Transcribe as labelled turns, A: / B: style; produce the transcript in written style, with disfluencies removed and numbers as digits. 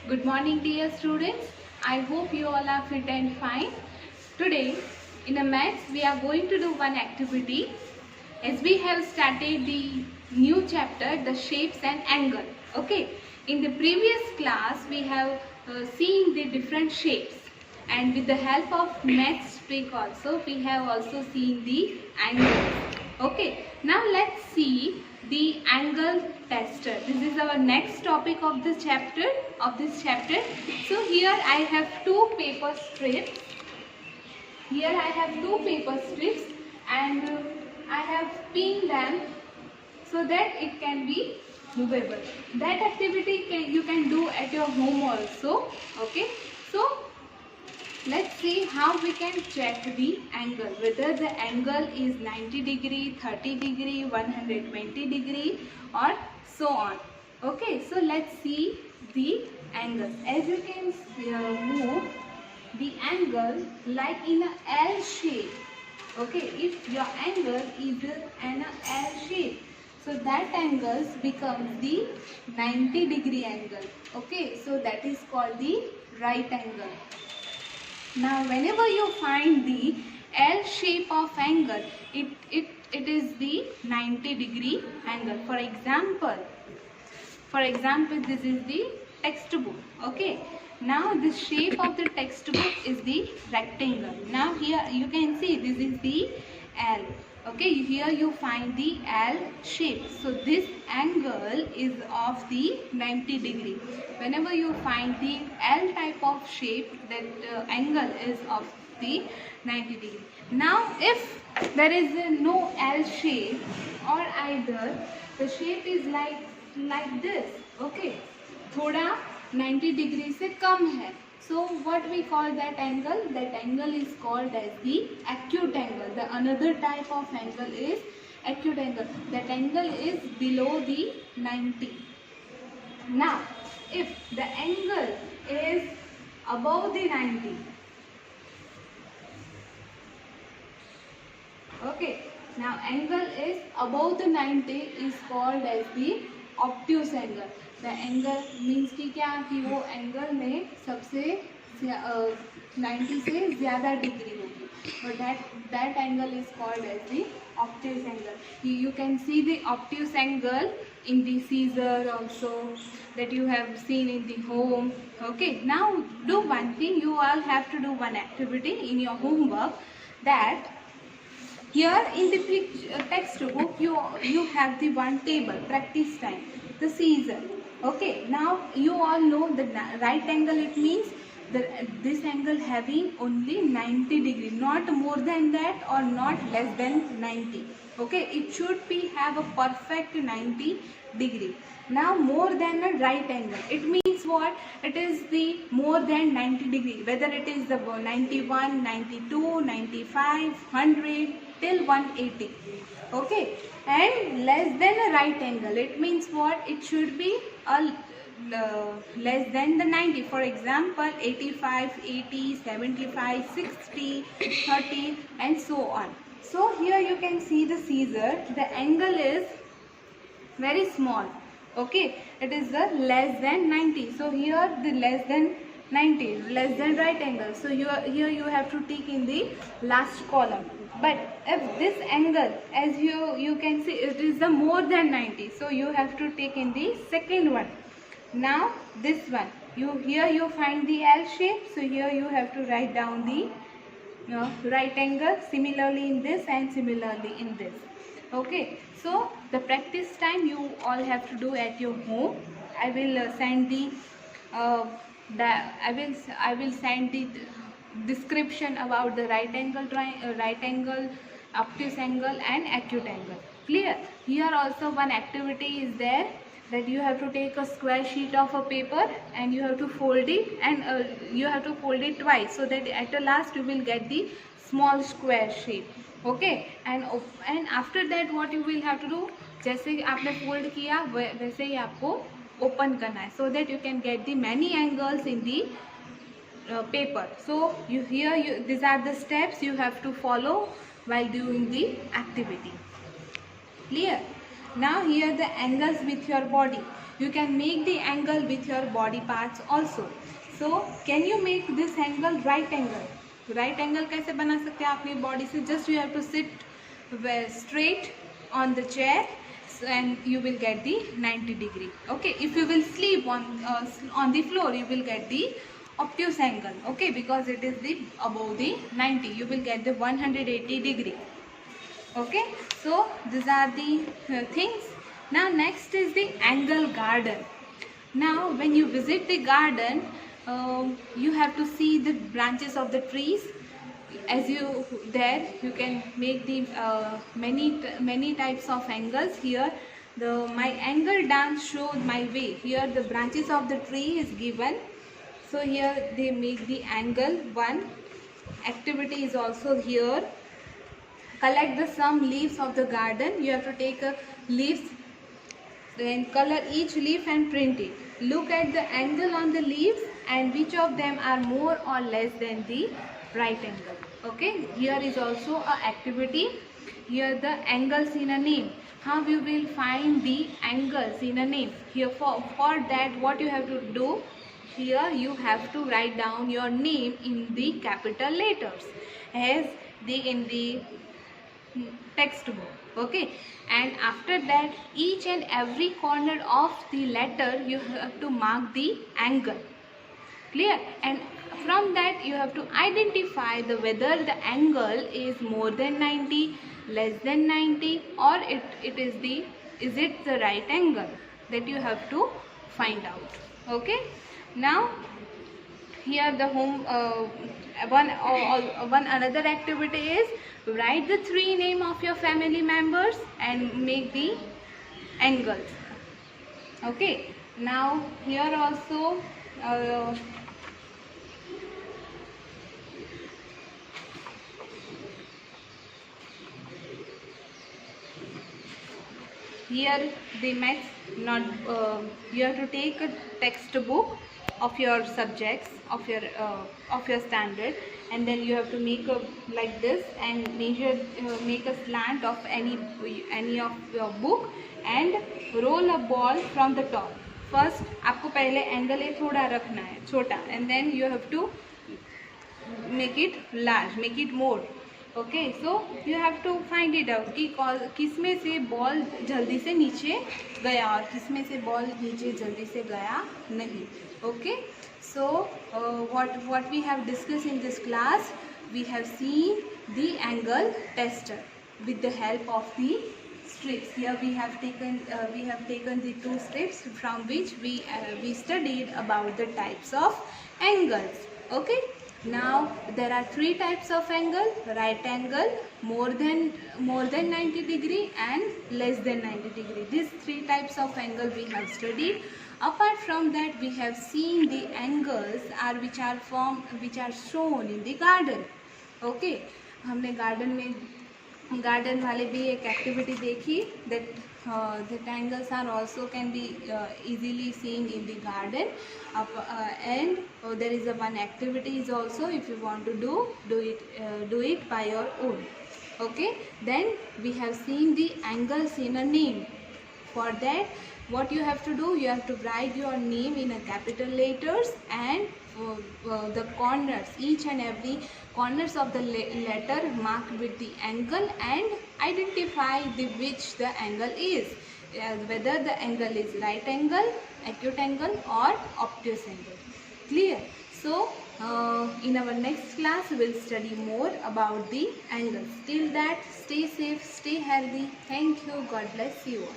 A: Good morning, dear students. I hope you all are fit and fine. Today, in a maths, we are going to do one activity. As we have started the new chapter, the shapes and angle. Okay. In the previous class, we have seen the different shapes, and with the help of maths trick also, we have also seen the angles. Okay. Now let's see the angle tester. This is our next topic of this chapter. So here I have two paper strips. And I have pinned them so that it can be movable. That activity you can do at your home also. Okay. So let's see how we can check the angle, whether the angle is 90 degree, 30 degree, 120 degree or so on. Okay, so let's see the angles. As you can move the angle like in a L shape. Okay, if your angle is in a L shape, so that angle becomes the 90 degree angle. Okay, so that is called the right angle. Now whenever you find the L shape of angle, it is the 90 degree angle. For example, this is the textbook. Okay. Now the shape of the textbook is the rectangle. Now here you can see this is the L. Okay, here you find the L shape. So this angle is of the 90 degree. Whenever you find the L type of shape, that angle is of the 90 degree. Now if there is no L shape, or either the shape is like this. Okay, थोड़ा 90 degree से कम है. So what we call that angle? That angle is called as the acute angle. The another type of angle is acute angle. That angle is below the 90. Now, if the angle is above the 90, okay. Now angle is above the 90 is called as the obtuse angle. The angle means कि क्या कि वो angle में सबसे 90 से ज़्यादा degree होगी. But that angle is called as the obtuse angle. You can see the obtuse angle in the scissor also, that you have seen in the home. Okay. Now do one thing. You all have to do one activity in your homework. That here in the textbook you have the one table, practice time, the scissor. Okay, now you all know the right angle. It means this angle having only 90 degree, not more than that or not less than 90. Okay, it should be have a perfect 90 degree. Now more than a right angle, it means what? It is the more than 90 degree, whether it is the 91, 92, 95, 100 till 180. Okay, and less than a right angle, it means what? It should be a less than the 90. For example, 85, 80, 75, 60, 30 and so on. So here you can see the scissor. The angle is very small. Okay, it is the less than 90. So here the less than 90, less than right angle. So here you have to take in the last column. But if this angle, as you can see, it is the more than 90. So you have to take in the second one. Now this one, here you find the L shape. So here you have to write down the right angle. Similarly in this and similarly in this. Okay, so the practice time you all have to do at your home. I will send the I will send the description about the right angle, obtuse angle and acute angle. Clear? Here also one activity is there, that you have to take a square sheet of a paper and you have to fold it, and you have to fold it twice, so that at the last you will get the small square shape. Okay, and after that what you will have to do, जैसे आपने fold किया वैसे ही आपको open करना है, so that you can get the many angles in the paper. So these are the steps you have to follow while doing the activity. Clear? Now here the angles with your body. You can make the angle with your body parts also. So can you make this angle right angle? Right angle कैसे बना सकते हैं अपनी body से? Just you have to sit straight on the chair and you will get the 90 degree. Okay, if you will sleep on the floor, you will get the obtuse angle. Okay, because it is the above the 90, you will get the 180 degree. Okay, so these are the things. Now next is the angle garden. Now when you visit the garden, you have to see the branches of the trees. As you there, you can make the many types of angles. Here my angle dance showed my way. Here the branches of the tree is given, so here they make the angle. One activity is also here. Collect the some leaves of the garden. You have to take leaves, then color each leaf and print it. Look at the angle on the leaves and which of them are more or less than the right angle. Okay, here is also a activity. Here the angles in a name. How you will find the angles in a name? Here for that what you have to do? Here you have to write down your name in the capital letters as they in the textbook. Okay, and after that each and every corner of the letter you have to mark the angle. Clear? And from that you have to identify the whether the angle is more than 90, less than 90, or it is the right angle, that you have to find out. Okay, now here the one another activity is write the 3 name of your family members and make the angles. Okay, now here also here the maths not you have to take a textbook of your subjects of your standard, and then you have to make a like this and measure make a slant of any of your book and roll a ball from the top. First आपको पहले angle ये थोड़ा रखना है छोटा, and then you have to make it large, make it more. Okay, so you have to find it out कि किस में से बॉल जल्दी से नीचे गया और किस में से बॉल नीचे जल्दी से गया नहीं. Okay, so what we have discuss in this class, we have seen the angle tester with the help of the strips. Here we have taken the 2 strips from which we studied about the types of angles. Okay, now there are 3 types of angle: right angle, more than 90 degree, and less than 90 degree. These 3 types of angle we have studied. Apart from that, we have seen the angles which are shown in the garden. Okay, हमने garden वाले भी एक activity देखी, that angles are also can be easily seen in the garden. And there is one activity is also, if you want to do it by your own. Okay, then we have seen the angles in a name. For that, what you have to do, you have to write your name in a capital letters, and the corners, each and every corners of the letter marked with the angle, and identify which the angle is, whether the angle is right angle, acute angle, or obtuse angle. Clear? So in our next class we will study more about the angles. Till that, stay safe, stay healthy. Thank you. God bless you all.